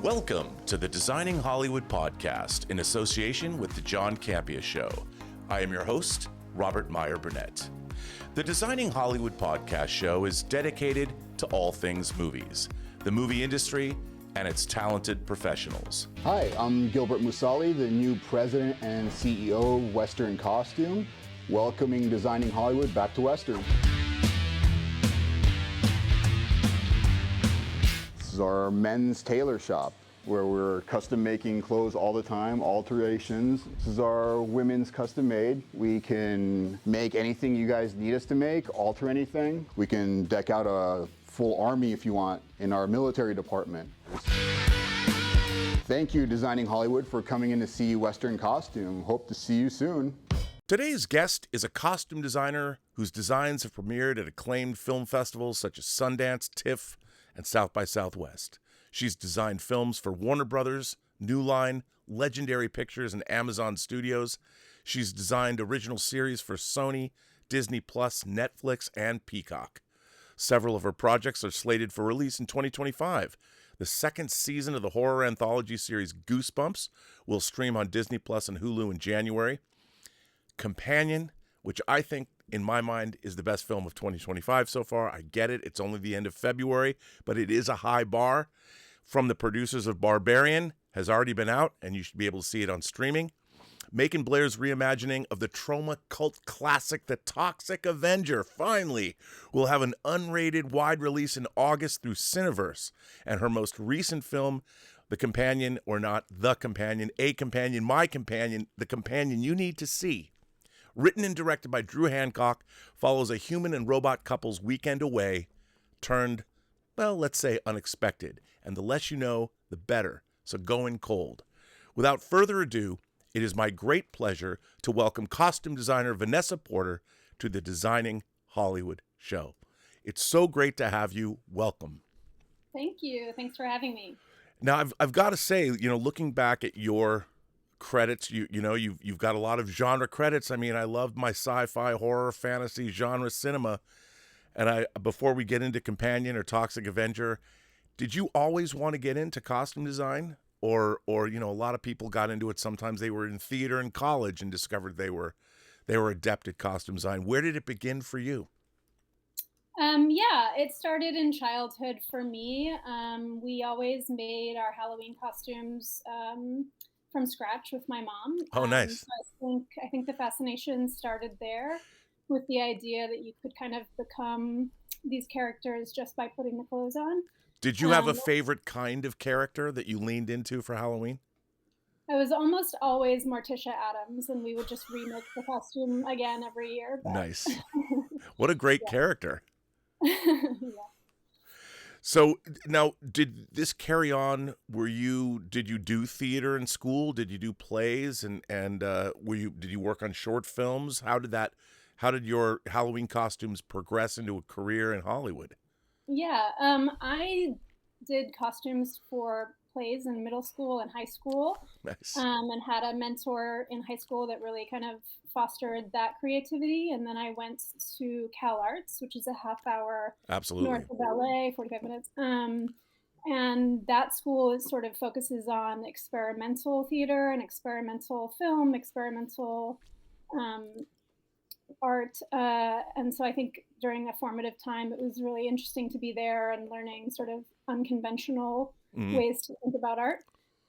Welcome to the Designing Hollywood podcast in association with the John Campea Show. I am your host, Robert Meyer Burnett. The Designing Hollywood podcast show is dedicated to all things movies, the movie industry, and its talented professionals. Hi, I'm Gilbert Musali, the new president and CEO of Western Costume, welcoming Designing Hollywood back to Western. This is our men's tailor shop where we're custom making clothes all the time, alterations. This is our women's custom made. We can make anything you guys need us to make, alter anything. We can deck out a full army if you want in our military department. Thank you, Designing Hollywood, for coming in to see Western Costume. Hope to see you soon. Today's guest is a costume designer whose designs have premiered at acclaimed film festivals such as Sundance, TIFF, and South by Southwest. She's designed films for Warner Brothers, New Line, Legendary Pictures, and Amazon Studios. She's designed original series for Sony, Disney Plus, Netflix, and Peacock. Several of her projects are slated for release in 2025. The second season of the horror anthology series Goosebumps will stream on Disney Plus and Hulu in January. Companion, which I think, in my mind, is the best film of 2025 so far. I get it. It's only the end of February, but it is a high bar. From the producers of BARBARIAN, has already been out, and you should be able to see it on streaming. Macon Blair's reimagining of the Troma cult classic, The Toxic Avenger, finally will have an unrated wide release in August through Cineverse. And her most recent film, The Companion, or not The Companion, A Companion, My Companion, The Companion You Need to See, written and directed by Drew Hancock, follows a human and robot couple's weekend away turned, well, let's say unexpected. And the less you know, the better. So go in cold. Without further ado, it is my great pleasure to welcome costume designer Vanessa Porter to the Designing Hollywood show. It's so great to have you. Welcome. Thank you. Thanks for having me. Now, I've got to say, looking back at your credits, you've got a lot of genre credits. I mean, I loved my sci-fi, horror, fantasy, genre cinema. And before we get into Companion or Toxic Avenger, did you always want to get into costume design? Or a lot of people got into it. Sometimes they were in theater in college and discovered they were adept at costume design. Where did it begin for you? It started in childhood for me. We always made our Halloween costumes from scratch with my mom. Oh, nice. So I think the fascination started there with the idea that you could kind of become these characters just by putting the clothes on. Did you have a favorite kind of character that you leaned into for Halloween? I was almost always Morticia Addams, and we would just remake the costume again every year. But... Nice. What a great character. Yeah. So now, did this carry on? Did you do theater in school? Did you do plays? And did you work on short films? How did your Halloween costumes progress into a career in Hollywood? Yeah, I did costumes for plays in middle school and high school. Nice. And had a mentor in high school that really kind of fostered that creativity. And then I went to Cal Arts, which is a half-hour north of LA, 45 minutes. And that school sort of focuses on experimental theater and experimental film, experimental art. And so I think during a formative time, it was really interesting to be there and learning sort of unconventional ways to think about art.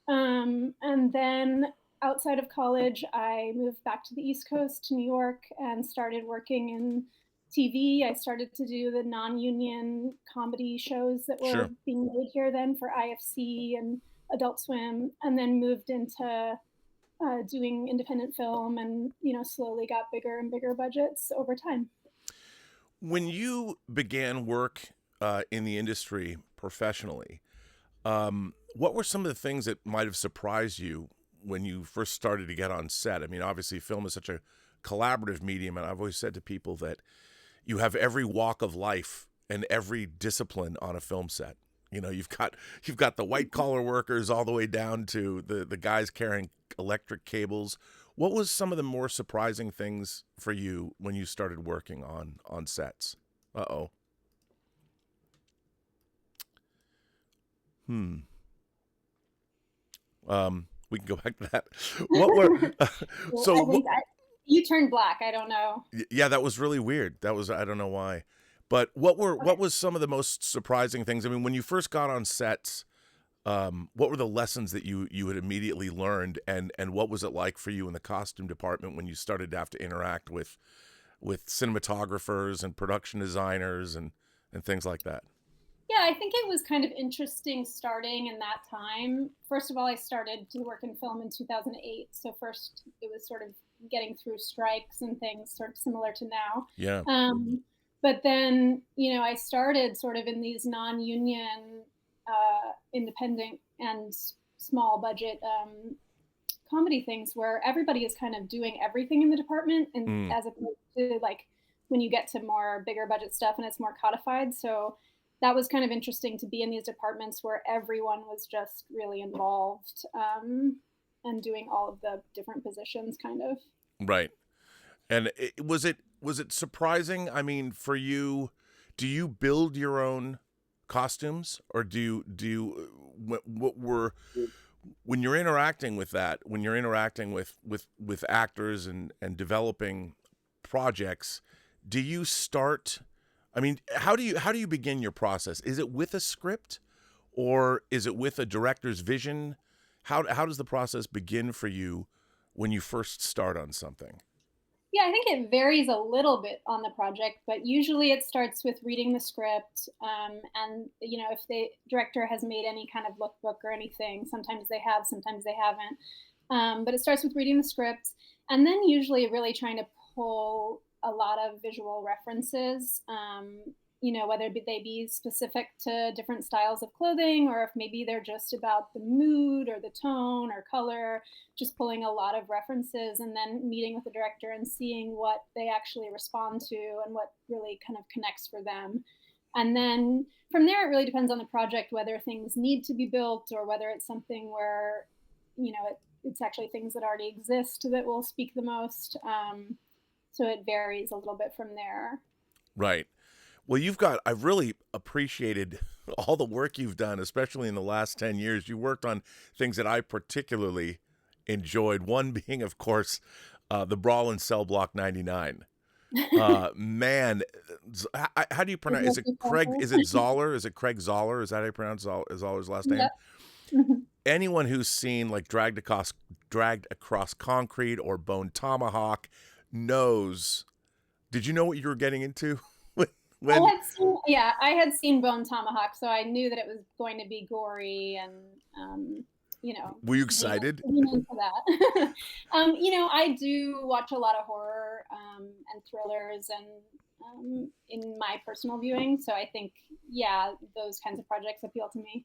And then outside of college, I moved back to the East Coast to New York and started working in TV. I started to do the non-union comedy shows that were being made here then for IFC and Adult Swim, and then moved into doing independent film and, slowly got bigger and bigger budgets over time. When you began work in the industry professionally, what were some of the things that might have surprised you when you first started to get on set? I mean, obviously film is such a collaborative medium, and I've always said to people that you have every walk of life and every discipline on a film set. You've got the white collar workers all the way down to the guys carrying electric cables. What was some of the more surprising things for you when you started working on sets? Uh-oh. We can go back to that. What were Well, so I what, think you turned black. I don't know. yeah, that was really weird. That was, I don't know why. But Okay. what was some of the most surprising things? I mean, when you first got on sets, what were the lessons that you had immediately learned, and what was it like for you in the costume department when you started to have to interact with cinematographers and production designers and things like that? Yeah, I think it was kind of interesting starting in that time. First of all, I started to work in film in 2008. So first it was sort of getting through strikes and things sort of similar to now. Yeah. But then, I started sort of in these non-union, independent and small budget comedy things where everybody is kind of doing everything in the department, and Mm, as opposed to like when you get to more bigger budget stuff and it's more codified. So that was kind of interesting to be in these departments where everyone was just really involved, and doing all of the different positions kind of. right. And was it surprising? I mean, for you, do you build your own costumes, or do you what were when you're interacting with that, when you're interacting with actors and developing projects, do you start, I mean, how do you begin your process? Is it with a script, or is it with a director's vision? How does the process begin for you when you first start on something? Yeah, I think it varies a little bit on the project, but usually it starts with reading the script, and if the director has made any kind of lookbook or anything, sometimes they have, sometimes they haven't. But it starts with reading the script, and then usually really trying to pull a lot of visual references. Whether they be specific to different styles of clothing, or if maybe they're just about the mood or the tone or color, just pulling a lot of references and then meeting with the director and seeing what they actually respond to and what really kind of connects for them. And then from there, it really depends on the project whether things need to be built or whether it's something where, it's actually things that already exist that will speak the most. So it varies a little bit from there. Right. Well, I've really appreciated all the work you've done, especially in the last 10 years. You worked on things that I particularly enjoyed. One being, of course, the Brawl in Cell Block 99. Man, how do you pronounce? Is it Craig? Is it Zoller? Is it Craig Zoller? Is that how you pronounce Zoller's last name? Yep. Mhm. Anyone who's seen like dragged across concrete or Bone Tomahawk knows. Did you know what you were getting into when when I had seen Bone Tomahawk, so I knew that it was going to be gory and, were you lean excited? lean into that. I do watch a lot of horror, and thrillers and, in my personal viewing, so I think, yeah, those kinds of projects appeal to me.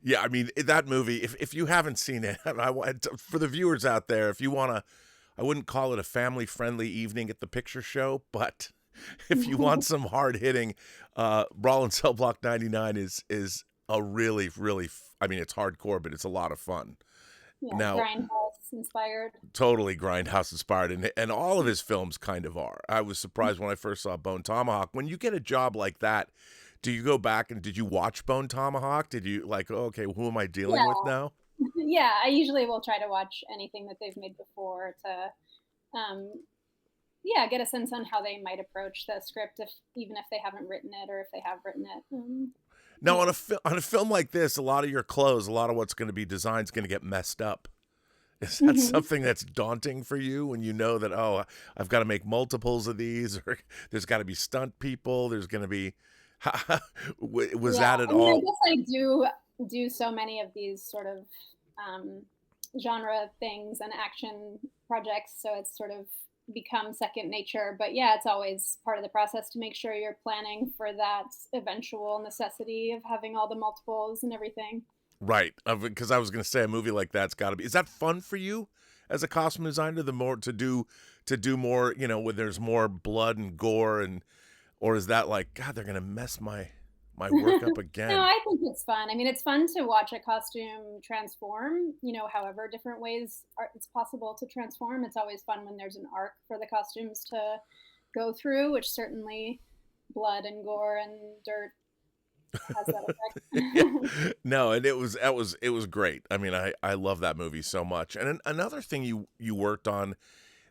Yeah, I mean that movie. If you haven't seen it, I want for the viewers out there. If you want to, I wouldn't call it a family friendly evening at the picture show, but if you want some hard hitting, Brawl and Cell Block 99 is a really. I mean, it's hardcore, but it's a lot of fun. Yeah, Now, grindhouse inspired. totally Grindhouse inspired, and all of his films kind of are. I was surprised when I first saw Bone Tomahawk. When you get a job like that, do you go back and did you watch Bone Tomahawk? Did you like, oh, okay, who am I dealing with Yeah. now? Yeah, I usually will try to watch anything that they've made before to, um, yeah, get a sense on how they might approach the script, if even if they haven't written it or if they have written it. Now, on Yeah. on a film like this, a lot of your clothes, a lot of what's going to be designed is going to get messed up. Is that Mhm. something that's daunting for you when you know that, oh, I've got to make multiples of these, or there's got to be stunt people, there's going to be, was Yeah, that at I mean, I all? guess I do so many of these sort of, um, genre things and action projects, so it's sort of become second nature. But yeah, it's always part of the process to make sure you're planning for that eventual necessity of having all the multiples and everything. Right. Because I was going to say a movie like that's got to be, is that fun for you as a costume designer? The more to do more, when there's more blood and gore or is that like, God, they're going to mess my work up No, again? I think it's fun. I mean, it's fun to watch a costume transform, however different ways it's possible to transform. It's always fun when there's an arc for the costumes to go through, which certainly blood and gore and dirt has that Yeah. effect. No, and it was great. I mean, I love that movie so much. And another thing you worked on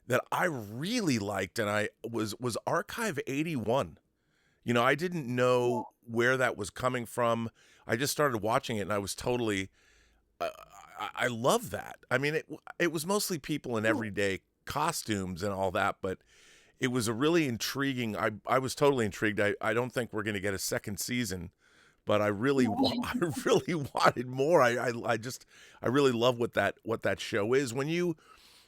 that I really liked, and I was Archive 81. You know, I didn't know where that was coming from. I just started watching it, and I was totally. Uh, I love that. I mean, it was mostly people in everyday costumes and all that, but it was a really intriguing. I was totally intrigued. I don't think we're going to get a second season, but I really I really wanted more. I really love what that show is. When you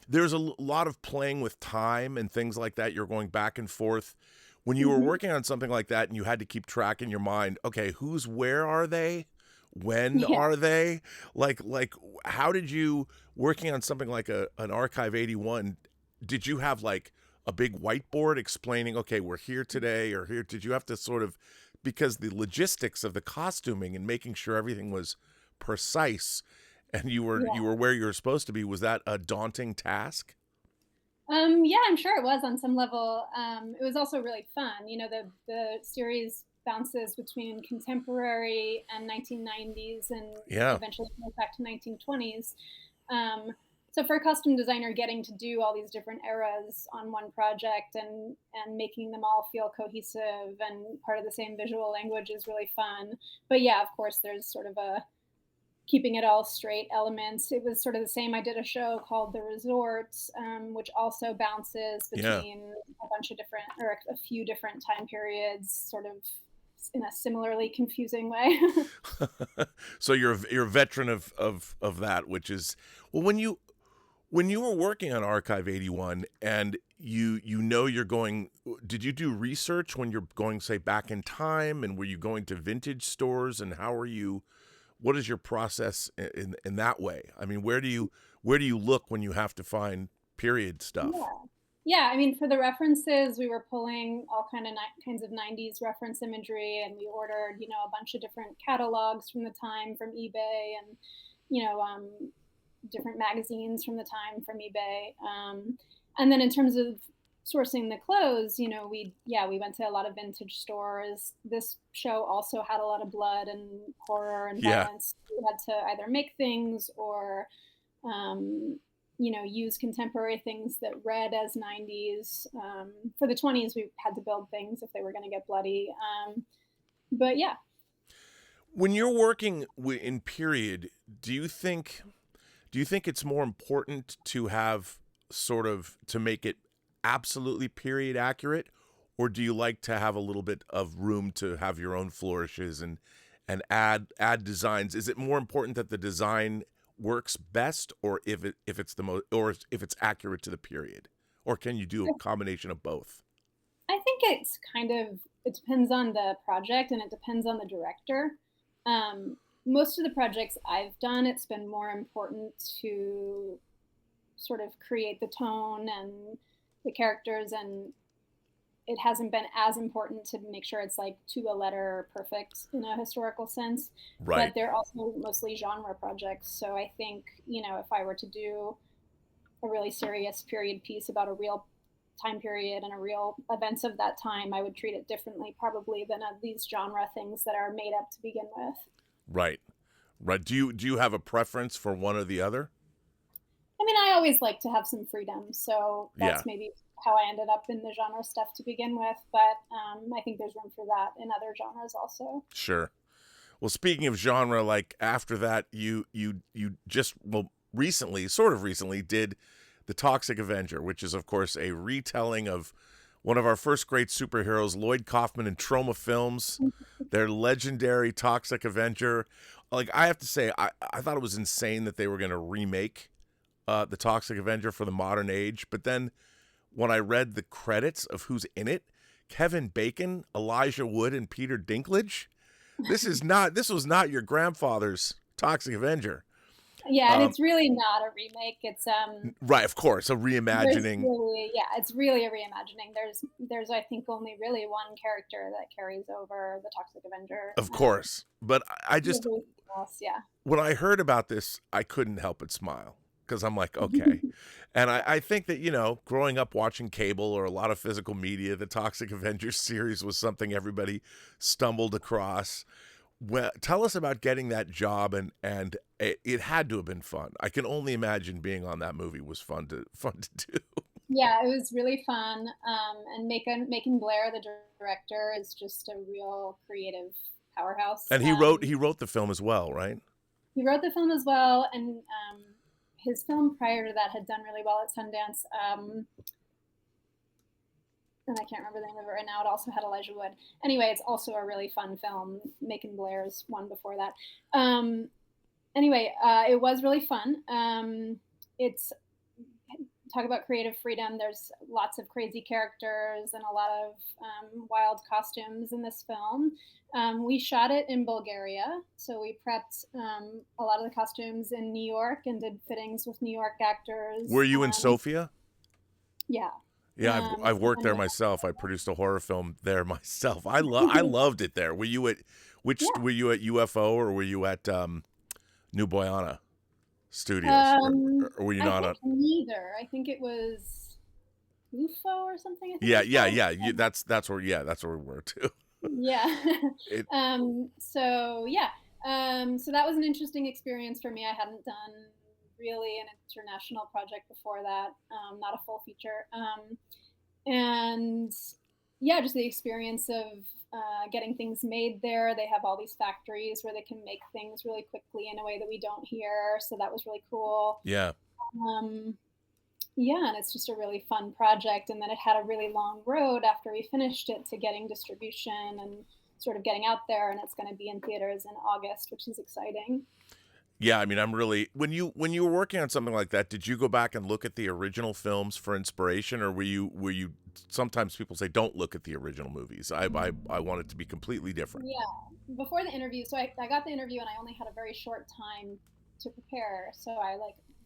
there's a lot of playing with time and things like that. You're going back and forth. When you were working on something like that and you had to keep track in your mind, okay, where are they? When Yeah. are they? Like how did you, working on something like an Archive 81, did you have like a big whiteboard explaining, okay, we're here today or here? Did you have to sort of, because the logistics of the costuming and making sure everything was precise and you were where you were supposed to be, was that a daunting task? Yeah, I'm sure it was on some level. It was also really fun. You know, the series bounces between contemporary and 1990s, and Yeah. eventually goes back to 1920s. So for a costume designer, getting to do all these different eras on one project and making them all feel cohesive and part of the same visual language is really fun. But yeah, of course, there's sort of a keeping it all straight elements. It was sort of the same. I did a show called The Resort, which also bounces Yeah. between a bunch of different, or a few different time periods, sort of in a similarly confusing way. So you're a veteran of that, which is, well, when you were working on Archive 81 and you know you're going, did you do research when you're going, say, back in time, and were you going to vintage stores, and how are you, what is your process in that way? I mean, where do you look when you have to find period stuff? Yeah. Yeah, I mean, for the references, we were pulling all kinds of 90s reference imagery, and we ordered, you know, a bunch of different catalogs from the time from eBay, and, you know, different magazines from the time from eBay. And then in terms of sourcing the clothes, you know, we went to a lot of vintage stores. This show also had a lot of blood and horror and Yeah. violence. We had to either make things or um, you know, use contemporary things that read as 90s. For the 20s, we had to build things if they were going to get bloody. But yeah. When you're working in period, do you think it's more important to have sort of, to make it absolutely period accurate, or do you like to have a little bit of room to have your own flourishes and add designs? Is it more important that the design works best, or if it's the most, or if it's accurate to the period, or can you do a combination of both? I think it's kind of, it depends on the project and it depends on the director. Most of the projects I've done, it's been more important to sort of create the tone and the characters, and it hasn't been as important to make sure it's like to a letter perfect in a historical sense. But Right. they're also mostly genre projects. So I think, you know, if I were to do a really serious period piece about a real time period and a real events of that time, I would treat it differently probably than these genre things that are made up to begin with. Right. Right. Do you have a preference for one or the other? I mean, I always like to have some freedom, so Yeah. that's maybe how I ended up in the genre stuff to begin with. But I think there's room for that in other genres also. Sure. Well, speaking of genre, like after that, you just, well, recently, sort of recently, did the Toxic Avenger, which is of course a retelling of one of our first great superheroes, Lloyd Kaufman and Troma Films, their legendary Toxic Avenger. Like, I have to say, I thought it was insane that they were going to remake the Toxic Avenger for the modern age, but then when I read the credits of who's in it, Kevin Bacon, Elijah Wood, and Peter Dinklage. This was not your grandfather's Toxic Avenger. Yeah, and Um, it's really not a remake. It's right, of course, a there's reimagining. really, yeah, it's really a reimagining. There's I think only really one character that carries over the Toxic Avenger. Of course. But I just, Everything else, yeah. when I heard about this, I couldn't help but smile because I'm like, okay. And I think that, you know, growing up watching cable or a lot of physical media, the Toxic Avenger series was something everybody stumbled across. Well, tell us about getting that job, and it had to have been fun. I can only imagine being on that movie was fun to do. Yeah, it was really fun. And Macon Blair, the director, is just a real creative powerhouse. And he wrote the film as well, right? He wrote the film as well, and his film prior to that had done really well at Sundance. And I can't remember the name of it right now. It also had Elijah Wood. Anyway, it's also a really fun film. Macon Blair's one before that. Anyway, it was really fun. It's talk about creative freedom. There's lots of crazy characters and a lot of wild costumes in this film. We shot it in Bulgaria, so we prepped a lot of the costumes in New York and did fittings with New York actors. Were you in Sofia? Yeah. Yeah, I've worked there myself. I produced a horror film there myself. I loved it there. Were you at Were you at UFO or were you at New Boyana Studios? Or were you not at neither? I think it was UFO or something. Yeah. That's where we were too. Yeah. So that was an interesting experience for me. I hadn't done really an international project before that, not a full feature. And yeah, just the experience of getting things made there. They have all these factories where they can make things really quickly in a way that we don't here. So that was really cool. Yeah. Yeah, and it's just a really fun project. And then it had a really long road after we finished it to getting distribution and sort of getting out there. And it's going to be in theaters in August, which is exciting. Yeah, I mean, I'm really when you were working on something like that, did you go back and look at the original films for inspiration, or were you? Sometimes people say don't look at the original movies. I want it to be completely different. Yeah, before the interview, so I got the interview and I only had a very short time to prepare, so I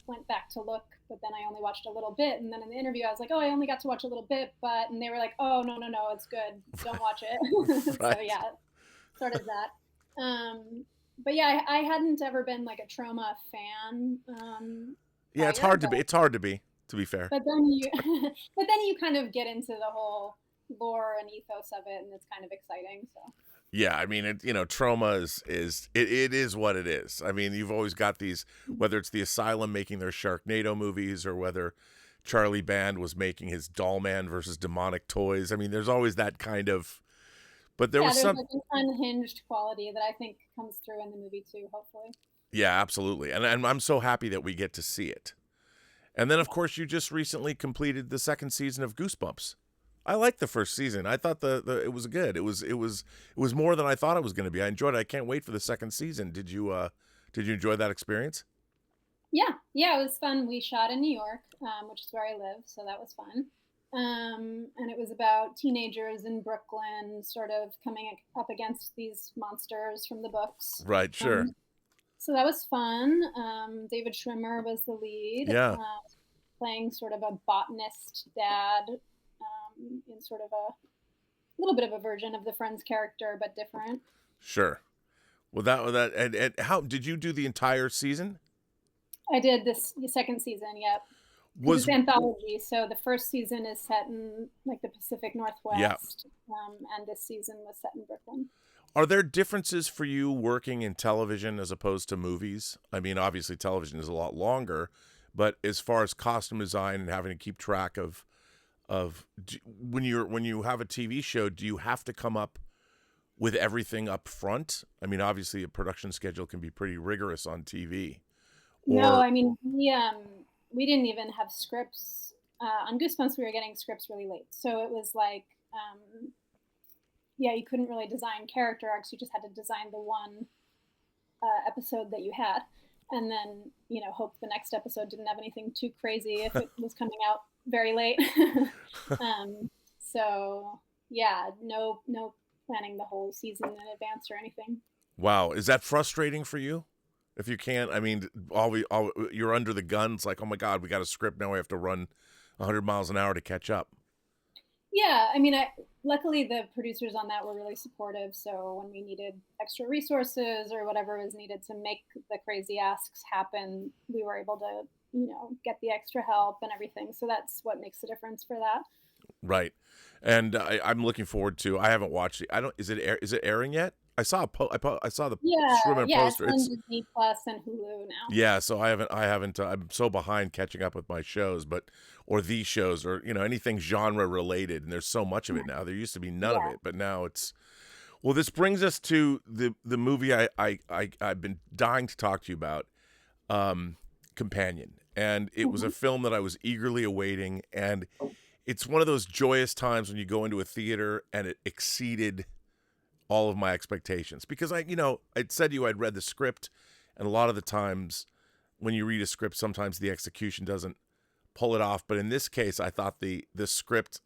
went back to look, but then I only watched a little bit, and then in the interview I was like, oh, I only got to watch a little bit, and they were like, oh, no, it's good, don't watch it. Right. So yeah, sort of that. But yeah, I hadn't ever been like a Troma fan. Yeah, it's hard to be, to be fair. But then you kind of get into the whole lore and ethos of it, and it's kind of exciting. So. Yeah, I mean, Troma is what it is. I mean, you've always got these, whether it's the Asylum making their Sharknado movies, or whether Charlie Band was making his Doll Man versus Demonic Toys. I mean, there's always that kind of. But there's like an unhinged quality that I think comes through in the movie too, hopefully. Yeah, absolutely. And I'm so happy that we get to see it. And then, of course, you just recently completed the second season of Goosebumps. I liked the first season. I thought it was good. It was more than I thought it was going to be. I enjoyed it. I can't wait for the second season. Did you enjoy that experience? Yeah, it was fun. We shot in New York, which is where I live, so that was fun. And it was about teenagers in Brooklyn sort of coming up against these monsters from the books. Right, sure. So that was fun. David Schwimmer was the lead. Yeah. Playing sort of a botanist dad, in sort of a little bit of a version of the Friends character, but different. Sure. Well, that and how did you do the entire season? I did the second season. Yep. It's anthology, so the first season is set in like the Pacific Northwest, and this season was set in Brooklyn. Are there differences for you working in television as opposed to movies? I mean, obviously television is a lot longer, but as far as costume design and having to keep track of when you have a TV show, do you have to come up with everything up front? I mean, obviously a production schedule can be pretty rigorous on TV. No, I mean, we didn't even have scripts. On Goosebumps, we were getting scripts really late. So it was like, you couldn't really design character arcs. You just had to design the one episode that you had. And then, hope the next episode didn't have anything too crazy if it was coming out very late. So, yeah, no planning the whole season in advance or anything. Wow. Is that frustrating for you? If you can't, I mean, you're under the gun. It's like, oh my God, we got a script now. We have to run 100 miles an hour to catch up. Yeah, I mean, luckily the producers on that were really supportive. So when we needed extra resources or whatever was needed to make the crazy asks happen, we were able to, get the extra help and everything. So that's what makes the difference for that. Right, and I'm looking forward to. I haven't watched it. Is it airing yet? I saw I saw the Yeah, Sherman yeah, it's poster. on It's Disney Plus and Hulu now. yeah. So I haven't. I'm so behind catching up with my shows, or these shows, or anything genre related. And there's so much of it now. There used to be none of Yeah. it, but now it's. Well, this brings us to the movie I've been dying to talk to you about, Companion, and it was a film that I was eagerly awaiting, and it's one of those joyous times when you go into a theater and it exceeded all of my expectations, because I'd said to you I'd read the script, and a lot of the times when you read a script, sometimes the execution doesn't pull it off. But in this case, I thought the script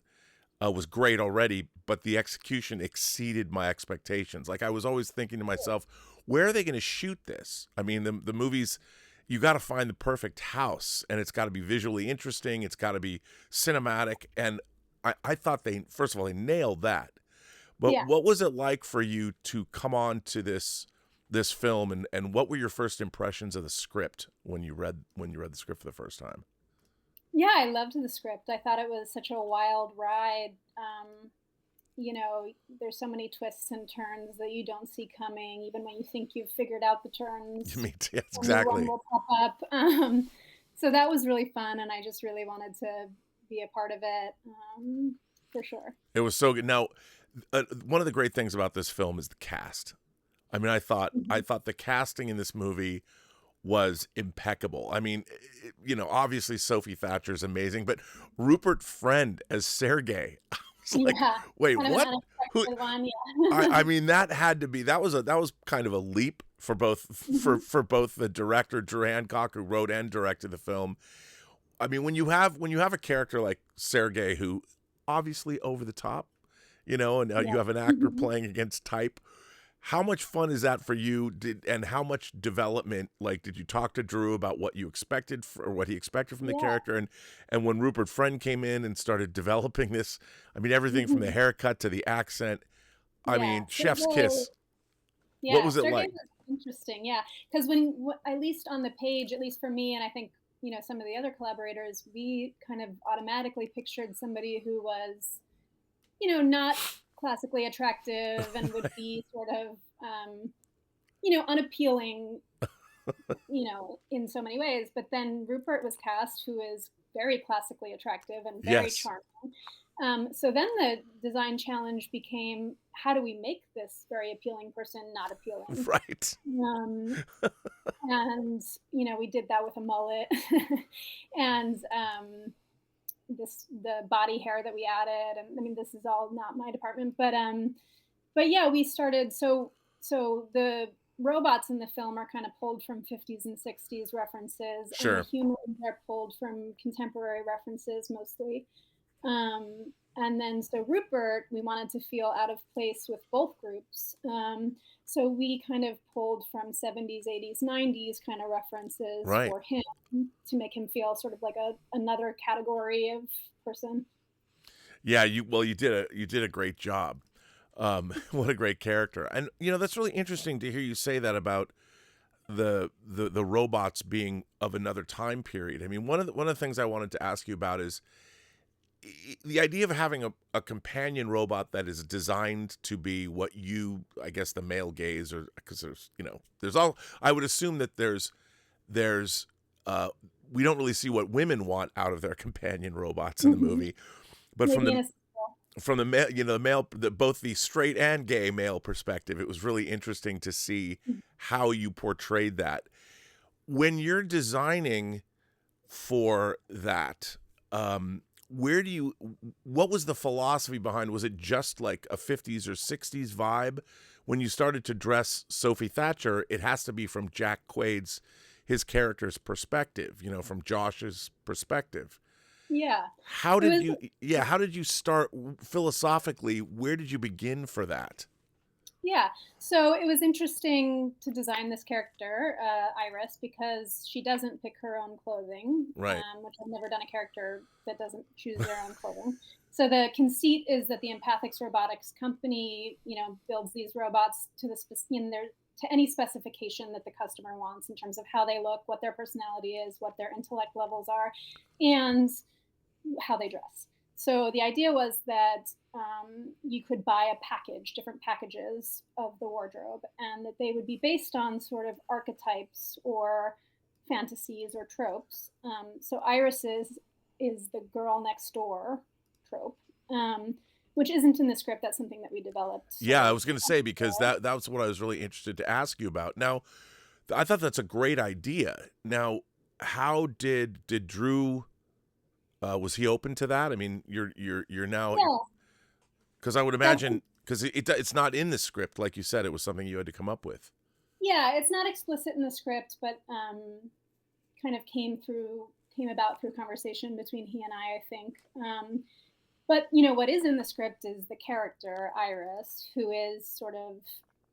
was great already, but the execution exceeded my expectations. Like, I was always thinking to myself, where are they going to shoot this? I mean, the movies, you got to find the perfect house, and it's got to be visually interesting. It's got to be cinematic. And I thought first of all, they nailed that. But Yeah. what was it like for you to come on to this film, and what were your first impressions of the script when you read the script for the first time? Yeah, I loved the script. I thought it was such a wild ride. There's so many twists and turns that you don't see coming, even when you think you've figured out the turns. Yes, Only one exactly. will pop up. So that was really fun, and I just really wanted to be a part of it, for sure. It was so good. Now, one of the great things about this film is the cast. I mean, I thought the casting in this movie was impeccable. I mean, obviously Sophie Thatcher is amazing, but Rupert Friend as Sergei, I was like, Yeah, wait, kind of what? an Who? unexpected one. Yeah. I mean, that had to be that was kind of a leap for both for both the director Drew Hancock, who wrote and directed the film. I mean, when you have a character like Sergei, who obviously over the top, and you Yeah. have an actor playing against type. How much fun is that for you? And how much development? Like, did you talk to Drew about what you expected or what he expected from the Yeah. character? And when Rupert Friend came in and started developing this, I mean, everything from the haircut to the accent. I Yeah. mean, chef's kiss. Yeah, What was it Sergey like? was interesting. Yeah, because at least on the page, at least for me, and I think some of the other collaborators, we kind of automatically pictured somebody who was, not classically attractive and would be sort of, unappealing, in so many ways. But then Rupert was cast, who is very classically attractive and very Yes, charming. So then the design challenge became, how do we make this very appealing person not appealing? right. Um, and we did that with a mullet, and the body hair that we added, and I mean, this is all not my department, but yeah, we started. So the robots in the film are kind of pulled from 50s and 60s references, and the Sure. humans are pulled from contemporary references mostly. And then, so Rupert, we wanted to feel out of place with both groups. So we kind of pulled from 70s, 80s, 90s kind of references Right. for him to make him feel sort of like another category of person. Yeah. You did a great job. What a great character. And that's really interesting to hear you say that about the robots being of another time period. I mean, one of the things I wanted to ask you about is the idea of having a companion robot that is designed to be what I guess the male gaze, or because there's all, I would assume that there's we don't really see what women want out of their companion robots in the movie, but Maybe in a from the male, both the straight and gay male perspective, it was really interesting to see how you portrayed that. When you're designing for that, what was the philosophy behind? Was it just like a 50s or 60s vibe? When you started to dress Sophie Thatcher, it has to be from Jack Quaid's, his character's perspective, from Josh's perspective. Yeah. How did you start philosophically? Where did you begin for that? Yeah, so it was interesting to design this character, Iris, because she doesn't pick her own clothing, Right. Which I've never done a character that doesn't choose their own clothing. So the conceit is that the Empathics Robotics company, builds these robots to any specification that the customer wants in terms of how they look, what their personality is, what their intellect levels are, and how they dress. So the idea was that you could buy a package, different packages of the wardrobe, and that they would be based on sort of archetypes or fantasies or tropes. So Iris's is the girl next door trope, which isn't in the script. That's something that we developed. Yeah, I was going to say, because that was what I was really interested to ask you about. Now, I thought that's a great idea. Now, how did Drew? Was he open to that? I mean, you're now, Yeah. because I would imagine, because it's not in the script, like you said, it was something you had to come up with. Yeah, it's not explicit in the script, but kind of came about through conversation between he and I think. But what is in the script is the character Iris, who is sort of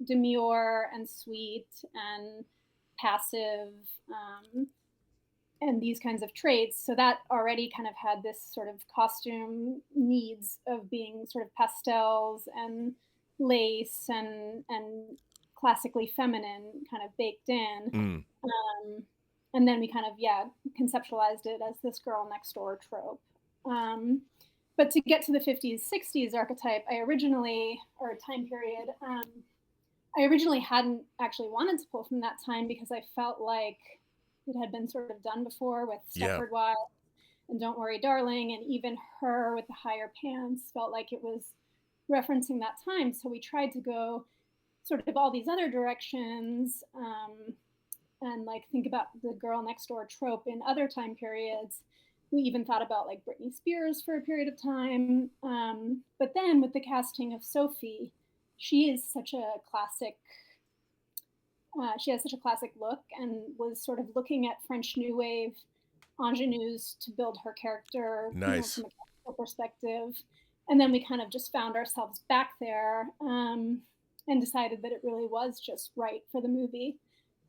demure and sweet and passive, and these kinds of traits. So that already kind of had this sort of costume needs of being sort of pastels and lace and classically feminine kind of baked in. And then we kind of conceptualized it as this girl next door trope. But to get to the 50s, 60s archetype, or time period, I originally hadn't actually wanted to pull from that time because I felt like it had been sort of done before with Stepford Wives and Don't Worry Darling, and even Her with the Higher Pants felt like it was referencing that time. So we tried to go sort of all these other directions, and like think about the girl next door trope in other time periods. We even thought about like Britney Spears for a period of time. But then with the casting of Sophie, she is such a classic. She has such a classic look, and was sort of looking at French New Wave ingenues to build her character, Nice. From a character perspective. And then we kind of just found ourselves back there, and decided that it really was just right for the movie.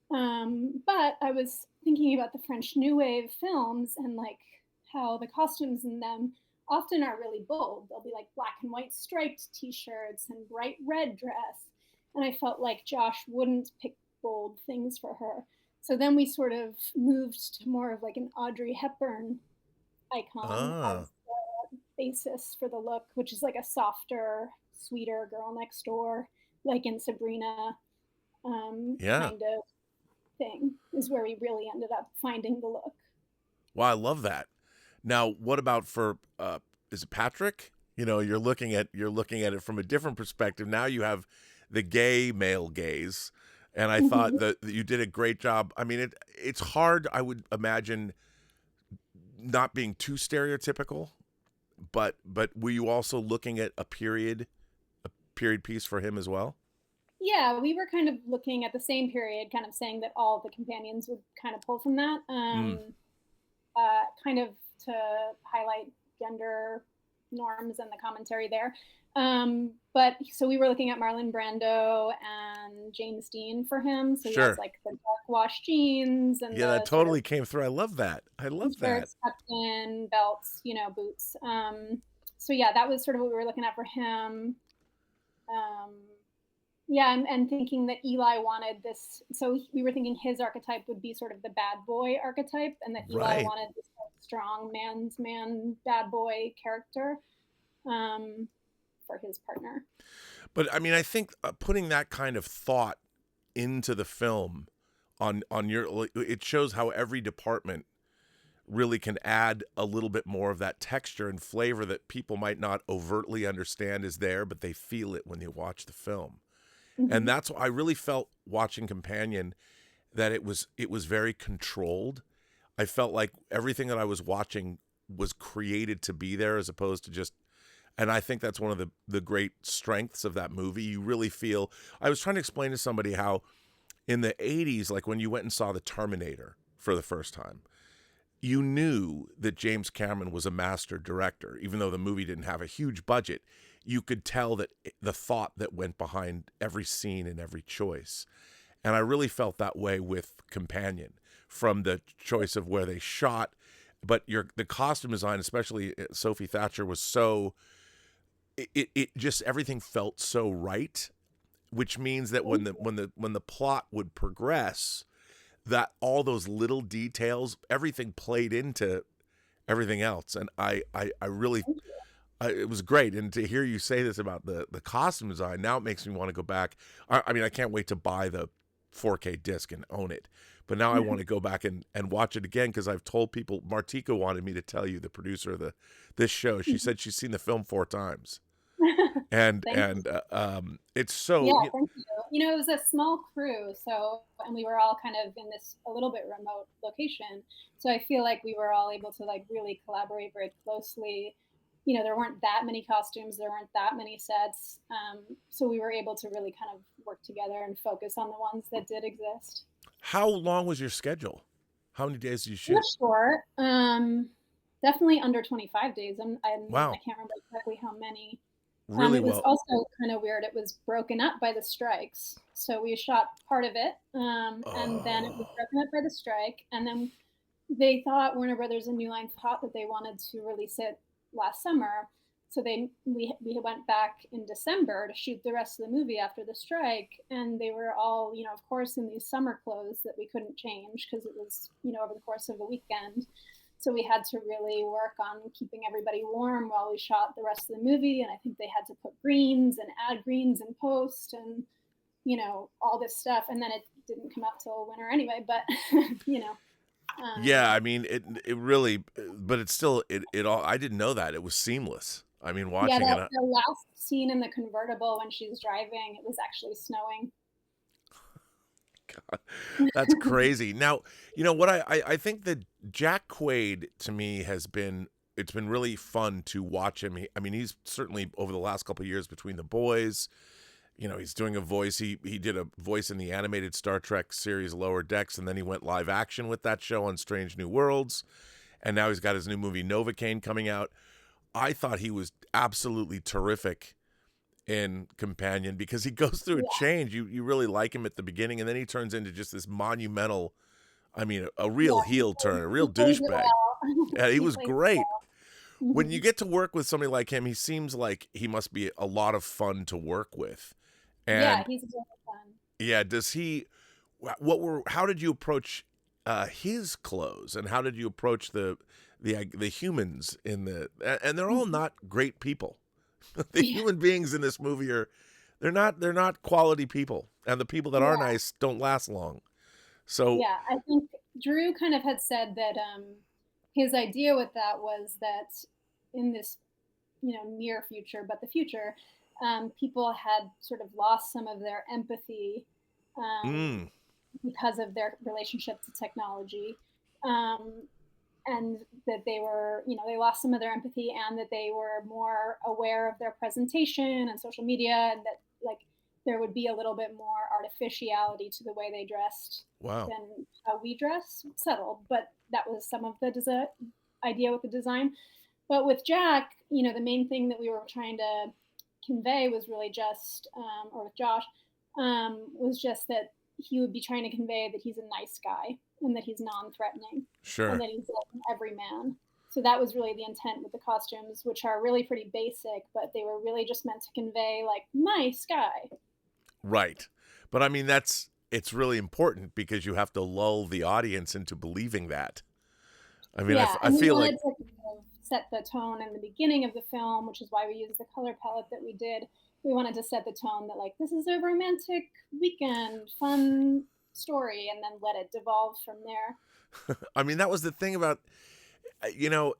But I was thinking about the French New Wave films and like how the costumes in them often are really bold. They'll be like black and white striped t-shirts and bright red dress. And I felt like Josh wouldn't pick bold things for her. So then we sort of moved to more of like an Audrey Hepburn icon as the basis for the look, which is like a softer, sweeter girl next door, like in Sabrina, kind of thing, is where we really ended up finding the look. Well, I love that. Now, what about for is it Patrick? You're looking at it from a different perspective. Now you have the gay male gaze, and I thought that you did a great job. I mean, it's hard, I would imagine, not being too stereotypical, but were you also looking at a period piece for him as well? Yeah, we were kind of looking at the same period, kind of saying that all the companions would kind of pull from that, kind of to highlight gender norms and the commentary there. But so we were looking at Marlon Brando and James Dean for him. So he has like the dark wash jeans and that totally came through. I love that. Shirts tucked in, belts, boots. So yeah, that was sort of what we were looking at for him. And thinking that Eli wanted this. So we were thinking his archetype would be sort of the bad boy archetype, and that Eli wanted this strong man's man, bad boy character for his partner. But I mean, I think putting that kind of thought into the film it shows how every department really can add a little bit more of that texture and flavor that people might not overtly understand is there, but they feel it when they watch the film. And that's what I really felt watching Companion, that it was very controlled. I felt like everything that I was watching was created to be there, as opposed to just, and I think that's one of the great strengths of that movie. You really feel, I was trying to explain to somebody how in the 80s, like when you went and saw The Terminator for the first time, you knew that James Cameron was a master director. Even though the movie didn't have a huge budget, you could tell that the thought that went behind every scene and every choice. And I really felt that way with Companion, from the choice of where they shot, but the costume design, especially Sophie Thatcher, was so, it just, everything felt so right, which means that when the plot would progress, that all those little details, everything played into everything else. And I really, it was great. And to hear you say this about the costume design, now it makes me want to go back. I mean, I can't wait to buy the 4K disc and own it. But now I want to go back and watch it again, because I've told people, Martika wanted me to tell you, the producer of this show, she said she's seen the film 4 times. And it's so... Yeah, thank you. You know, it was a small crew, and we were all kind of in this a little bit remote location. So I feel like we were all able to like really collaborate very closely. You know, there weren't that many costumes, there weren't that many sets. So we were able to really kind of work together and focus on the ones that did exist. How long was your schedule? How many days did you shoot? It was short. Definitely under 25 days. Wow. I can't remember exactly how many. Really it was well. also kind of weird. It was broken up by the strikes. So we shot part of it, and then it was broken up by the strike. And then they thought, Warner Brothers and New Line thought that they wanted to release it last summer. So we went back in December to shoot the rest of the movie after the strike. And they were all, you know, of course, in these summer clothes that we couldn't change because it was, you know, over the course of the weekend. So we had to really work on keeping everybody warm while we shot the rest of the movie. And I think they had to put greens and add greens in post and, you know, all this stuff. And then it didn't come out till winter anyway, but, you know. Yeah, I mean, it really, but it's still, it all, I didn't know that. It was seamless. I mean, watching it. The last scene in the convertible when she's driving, it was actually snowing. God, that's crazy. Now, you know what, I think that Jack Quaid, to me, it's been really fun to watch him. I mean, he's certainly, over the last couple of years, between The Boys, you know, he's doing a voice. He did a voice in the animated Star Trek series Lower Decks, and then he went live action with that show on Strange New Worlds. And now he's got his new movie Novocaine coming out. I thought he was absolutely terrific in Companion, because he goes through a change. You really like him at the beginning, and then he turns into just this monumental, I mean, a real heel turn, a real douchebag. Yeah, he was great. Well. When you get to work with somebody like him, he seems like he must be a lot of fun to work with. And yeah, he's really fun. Yeah, does he? How did you approach his clothes, and how did you approach the humans in and they're all not great people. The human beings in this movie they're not quality people, and the people that are nice don't last long. So yeah, I think Drew kind of had said that his idea with that was that in this, you know, near future, but the future, people had sort of lost some of their empathy because of their relationship to technology. And that they were, you know, they lost some of their empathy, and that they were more aware of their presentation and social media, and that like there would be a little bit more artificiality to the way they dressed than how we dress. Subtle, but that was some of the idea with the design. But with Jack, you know, the main thing that we were trying to convey was really just, or with Josh, was just that he would be trying to convey that he's a nice guy and that he's non-threatening. Sure. And that he's an everyman. So that was really the intent with the costumes, which are really pretty basic, but they were really just meant to convey like nice guy. Right. But I mean, it's really important, because you have to lull the audience into believing that. I mean, yeah, I feel like to kind of set the tone in the beginning of the film, which is why we used the color palette that we did. We wanted to set the tone that like, this is a romantic weekend, fun story, and then let it devolve from there. I mean, that was the thing about, you know,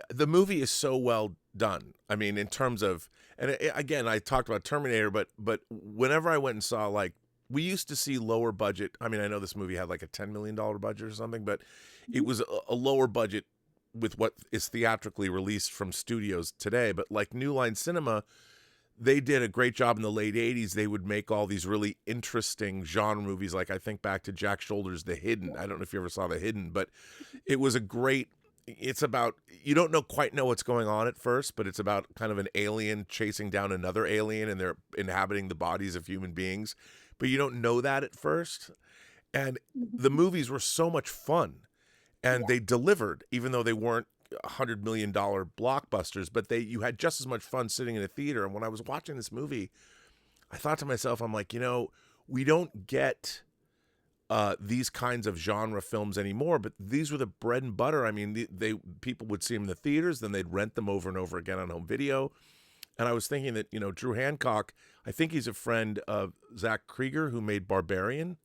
the movie is so well done. I mean, in terms of, and again, I talked about Terminator, but whenever I went and saw, like, we used to see lower budget. I mean, I know this movie had like a $10 million budget or something, but it was a lower budget with what is theatrically released from studios today. But like New Line Cinema, they did a great job in the late 80s. They would make all these really interesting genre movies. Like I think back to Jack Shoulder's The Hidden. I don't know if you ever saw The Hidden, but it was it's about, you don't quite know what's going on at first, but it's about kind of an alien chasing down another alien, and they're inhabiting the bodies of human beings. But you don't know that at first. And the movies were so much fun, and they delivered, even though they weren't $100 million blockbusters, but you had just as much fun sitting in a theater. And when I was watching this movie, I thought to myself, I'm like, you know, we don't get these kinds of genre films anymore, but these were the bread and butter. I mean, people would see them in the theaters, then they'd rent them over and over again on home video. And I was thinking that, Drew Hancock, I think he's a friend of Zach Krieger, who made Barbarian.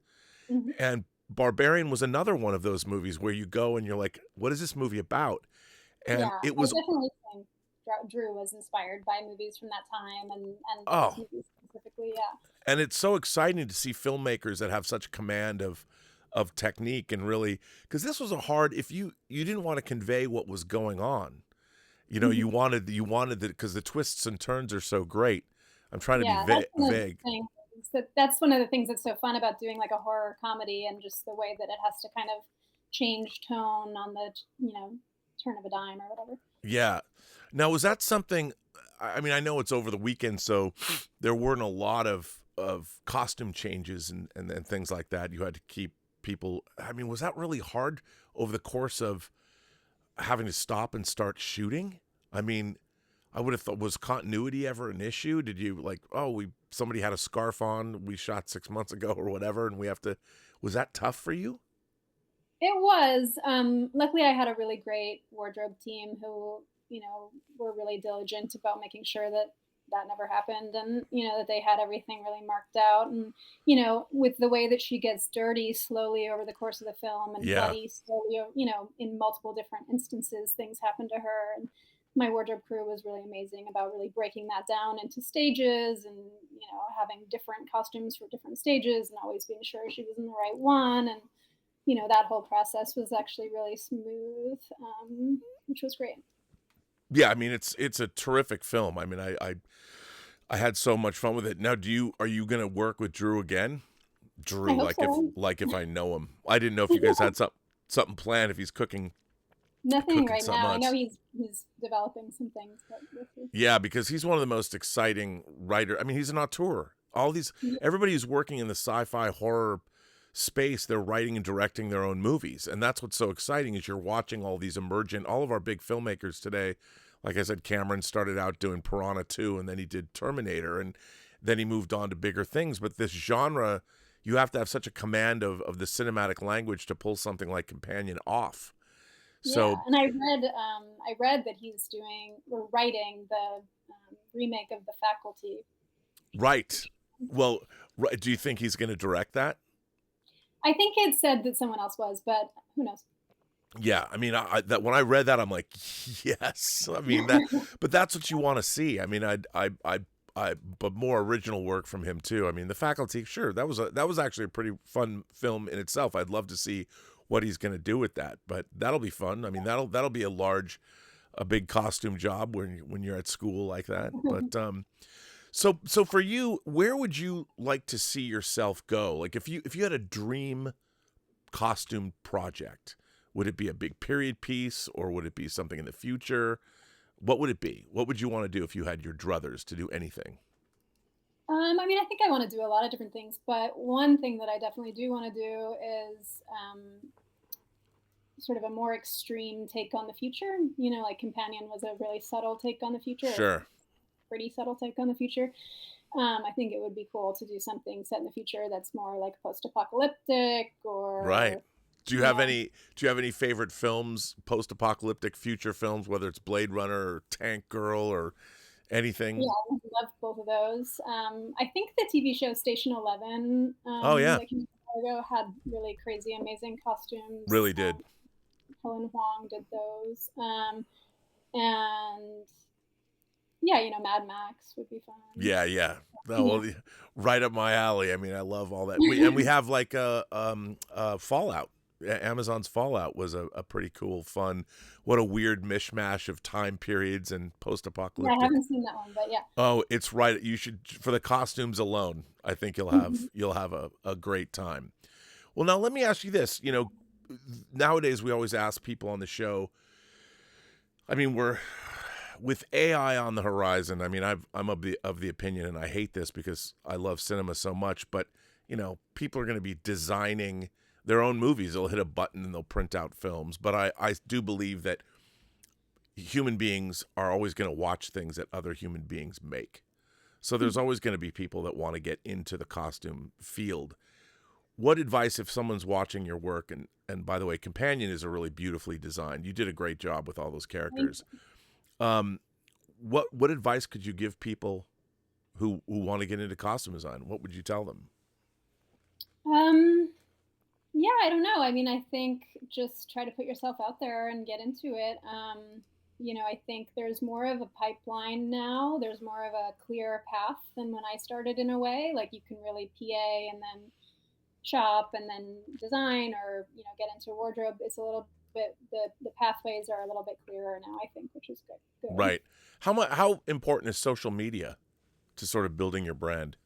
Mhm. And Barbarian was another one of those movies where you go and you're like, what is this movie about? And Yeah, it I was, definitely think Drew was inspired by movies from that time and those oh, movies specifically. Yeah. and it's so exciting to see filmmakers that have such command of technique, and really, because this was a hard, if you didn't want to convey what was going on, Mhm. you wanted because the twists and turns are so great. I'm trying to be Yeah, that's one of the vague. things that's one of the things that's so fun about doing like a horror comedy and just the way that it has to kind of change tone on the, turn of a dime or whatever. Yeah. Now, was that something? I mean, I know it's over the weekend, so there weren't a lot of costume changes and things like that. You had to keep people. I mean, was that really hard over the course of having to stop and start shooting? I mean, I would have thought, was continuity ever an issue? Did you like, somebody had a scarf on, we shot 6 months ago or whatever, and we have to, was that tough for you? It was. Luckily, I had a really great wardrobe team who, were really diligent about making sure that that never happened, and that they had everything really marked out. And with the way that she gets dirty slowly over the course of the film and Yeah. bloody slowly, in multiple different instances, things happen to her. And my wardrobe crew was really amazing about really breaking that down into stages and having different costumes for different stages and always being sure she was in the right one. And that whole process was actually really smooth, which was great. Yeah, I mean, it's a terrific film. I mean, I had so much fun with it. Now, are you gonna work with Drew again? I Drew, hope so. like if I know him. I didn't know if you guys had something planned, if he's Nothing cooking right something now. I know else. he's developing some things, but we'll see. Yeah, because he's one of the most exciting writer. I mean, he's an auteur. Yeah. Everybody who's working in the sci-fi horror space, they're writing and directing their own movies. And that's what's so exciting, is you're watching all these emergent, all of our big filmmakers today. Like I said, Cameron started out doing Piranha 2, and then he did Terminator, and then he moved on to bigger things. But this genre, you have to have such a command of the cinematic language to pull something like Companion off. Yeah, So, and I read that he's doing or writing the remake of The Faculty. right. Well, do you think he's going to direct that? I think it said that someone else was, but who knows? Yeah, I mean, that when I read that, I'm like, yes. I mean that, but that's what you want to see. I mean, but more original work from him too. I mean, The Faculty, sure, that was actually a pretty fun film in itself. I'd love to see what he's going to do with that, but that'll be fun. I mean, that'll be a big costume job when you're at school like that. But so for you, where would you like to see yourself go? Like if you had a dream costume project, would it be a big period piece, or would it be something in the future? What would it be? What would you want to do if you had your druthers to do anything? I mean, I think I want to do a lot of different things, but one thing that I definitely do want to do is sort of a more extreme take on the future. Like Companion was a really subtle take on the future, Sure. pretty subtle take on the future. I think it would be cool to do something set in the future that's more like post-apocalyptic Right. or, Do you you have know, any favorite films, post-apocalyptic future films, whether it's Blade Runner or Tank Girl or anything? yeah, I love both of those. I think the TV show Station 11 Oh yeah, that came out a while ago had really crazy, amazing costumes. really did. Helen Huang did those. And yeah, Mad Max would be fun. Yeah, yeah. No, Yeah. well, right up my alley. I mean, I love all that. We have like Fallout. Amazon's Fallout was a pretty cool, fun. What a weird mishmash of time periods and Yeah, I post-apocalyptic. haven't seen that one, but yeah. Oh, it's right. You should, for the costumes alone, I think you'll have a great time. Well, now let me ask you this. Nowadays we always ask people on the show. I mean, we're with AI on the horizon. I mean, I'm of the opinion, and I hate this because I love cinema so much, but people are going to be designing their own movies. They'll hit a button and they'll print out films. But I do believe that human beings are always going to watch things that other human beings make. So there's always going to be people that want to get into the costume field. what advice, if someone's watching your work, and by the way, Companion is a really beautifully designed. You did a great job with all those characters. What advice could you give people who want to get into costume design? What would you tell them? Yeah, I don't know. I mean, I think just try to put yourself out there and get into it. I think there's more of a pipeline now. There's more of a clear path than when I started, in a way. Like, you can really PA and then shop and then design, or get into wardrobe. It's a little bit, the pathways are a little bit clearer now, I think, which is good. Right. How important is social media to sort of building your brand?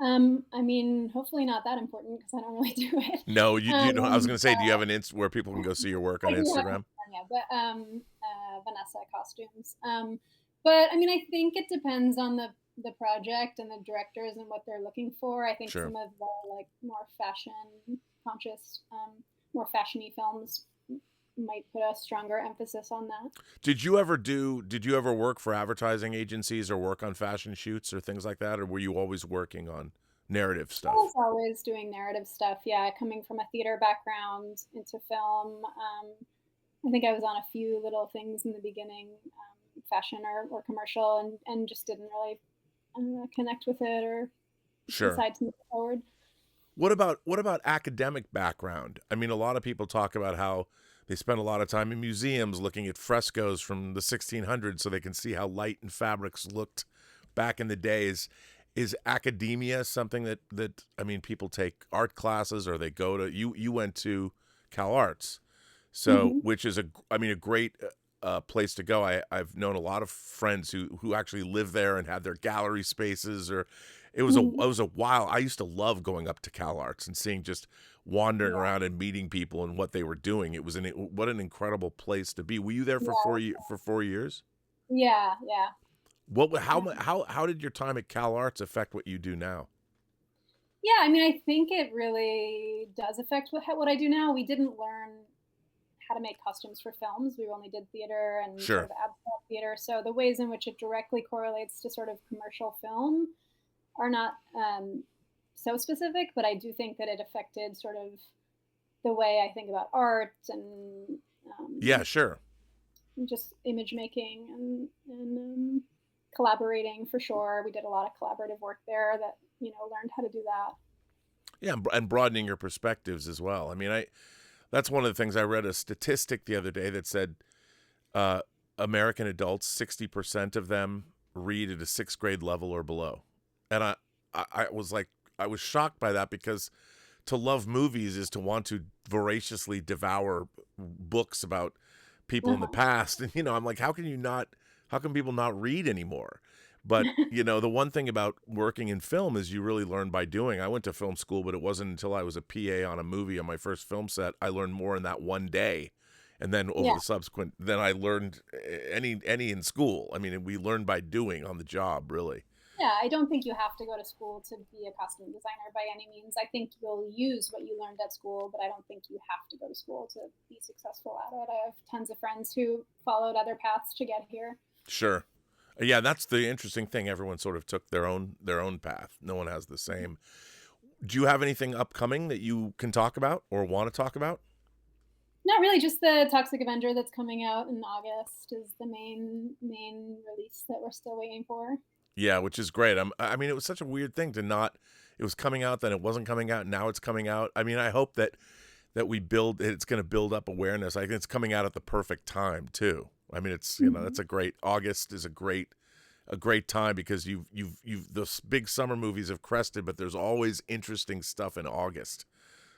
I mean, hopefully not that important, because I don't really do it. No, you know, I was going to say, do you have an where people can go see your work on Instagram? Yeah, but Vanessa Costumes. But I mean, I think it depends on the project and the directors and what they're looking for. I think Sure. some of the like more fashion conscious, more fashiony films might put a stronger emphasis on that. Did you ever work for advertising agencies or work on fashion shoots or things like that? Or were you always working on narrative I stuff? was always doing narrative stuff. Yeah, coming from a theater background into film. I think I was on a few little things in the beginning, fashion or commercial, and just didn't really connect with it or Sure. decide to move forward. What about academic background? I mean, a lot of people talk about how they spend a lot of time in museums looking at frescoes from the 1600s so they can see how light and fabrics looked back in the days. Is academia something that I mean, people take art classes, or they go to you went to Cal Arts, so which is a great place to go. I've known a lot of friends who actually live there and had their gallery spaces, or it was a while. I used to love going up to Cal Arts and seeing, just wandering around and meeting people and what they were doing. It was what an incredible place to be. Were you there for 4 years? Yeah. How did your time at Cal Arts affect what you do now? Yeah, I mean, I think it really does affect what I do now. We didn't learn how to make costumes for films. We only did theater and Sure. sort of abstract theater. So the ways in which it directly correlates to sort of commercial film are not so specific, but I do think that it affected sort of the way I think about art and Yeah, sure. just image making and collaborating, for sure. We did a lot of collaborative work there that, learned how to do that. Yeah, and broadening your perspectives as well. I mean, that's one of the things. I read a statistic the other day that said American adults, 60% of them read at a 6th grade level or below. And I was shocked by that, because to love movies is to want to voraciously devour books about people in the past. And, I'm like, how can people not read anymore? But, the one thing about working in film is you really learn by doing. I went to film school, but it wasn't until I was a PA on a movie on my first film set, I learned more in that one day. And then over the subsequent, then I learned any in school. I mean, we learn by doing on the job, really. Yeah, I don't think you have to go to school to be a costume designer by any means. I think you'll use what you learned at school, but I don't think you have to go to school to be successful at it. I have tons of friends who followed other paths to get here. Sure. Yeah, that's the interesting thing. Everyone sort of took their own path. No one has the same. Do you have anything upcoming that you can talk about or want to talk about? Not really, just the Toxic Avenger that's coming out in August is the main release that we're still waiting for. Yeah, which is great. I mean, it was such a weird thing to not. It was coming out, then it wasn't coming out. Now it's coming out. I mean, I hope that it's going to build up awareness. I think it's coming out at the perfect time too. I mean, it's that's a great. August is a great time, because you've those big summer movies have crested, but there's always interesting stuff in August.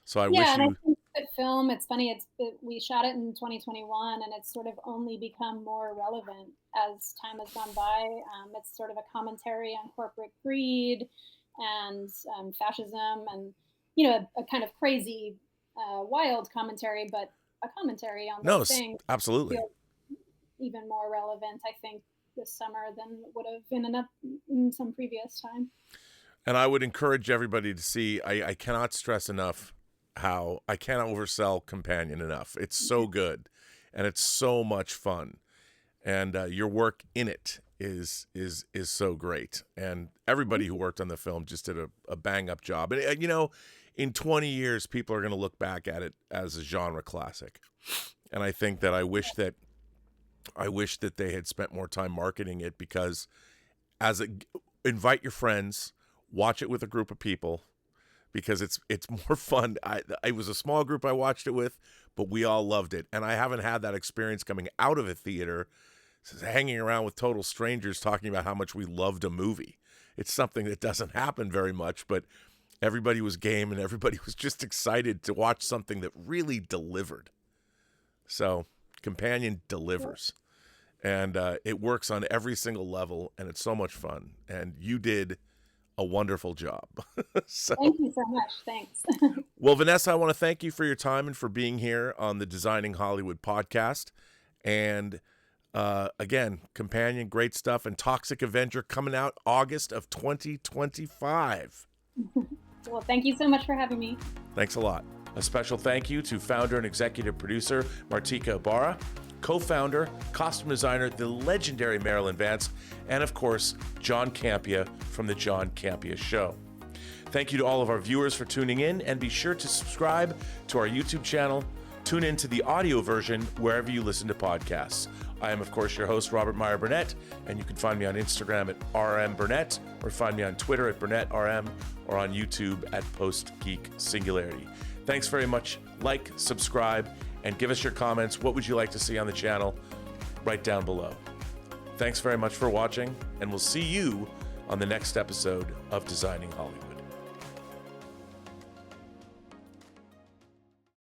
So I wish I you. think that film, it's funny. We shot it in 2021, and it's sort of only become more relevant as time has gone by. It's sort of a commentary on corporate greed and fascism, and a kind of crazy, wild commentary, but a commentary on those things. Absolutely. Even more relevant, I think, this summer than would have been in some previous time. And I would encourage everybody to see. I cannot stress enough how I can't oversell Companion enough. It's so good, and it's so much fun, and your work in it is so great. And everybody who worked on the film just did a bang up job. And in 20 years, people are going to look back at it as a genre classic. And I think that I wish that they had spent more time marketing it, because invite your friends, watch it with a group of people, because it's more fun. It was a small group I watched it with, but we all loved it. And I haven't had that experience coming out of a theater, hanging around with total strangers talking about how much we loved a movie. It's something that doesn't happen very much, but everybody was game and everybody was just excited to watch something that really delivered. So Companion delivers. And it works on every single level, and it's so much fun. And you did a wonderful job. So, thank you so much. Thanks. Well, Vanessa, I want to thank you for your time and for being here on the Designing Hollywood podcast. And again, Companion, great stuff. And Toxic Avenger coming out August of 2025. Well, thank you so much for having me. Thanks a lot. A special thank you to founder and executive producer Martika Ibarra, co-founder, costume designer, the legendary Marilyn Vance, and of course, John Campea from The John Campea Show. Thank you to all of our viewers for tuning in, and be sure to subscribe to our YouTube channel. Tune in to the audio version wherever you listen to podcasts. I am, of course, your host, Robert Meyer Burnett, and you can find me on Instagram at rmburnett, or find me on Twitter at BurnettRM, or on YouTube at PostGeek Singularity. Thanks very much. Like, subscribe, and give us your comments. What would you like to see on the channel? Right down below. Thanks very much for watching, and we'll see you on the next episode of Designing Hollywood.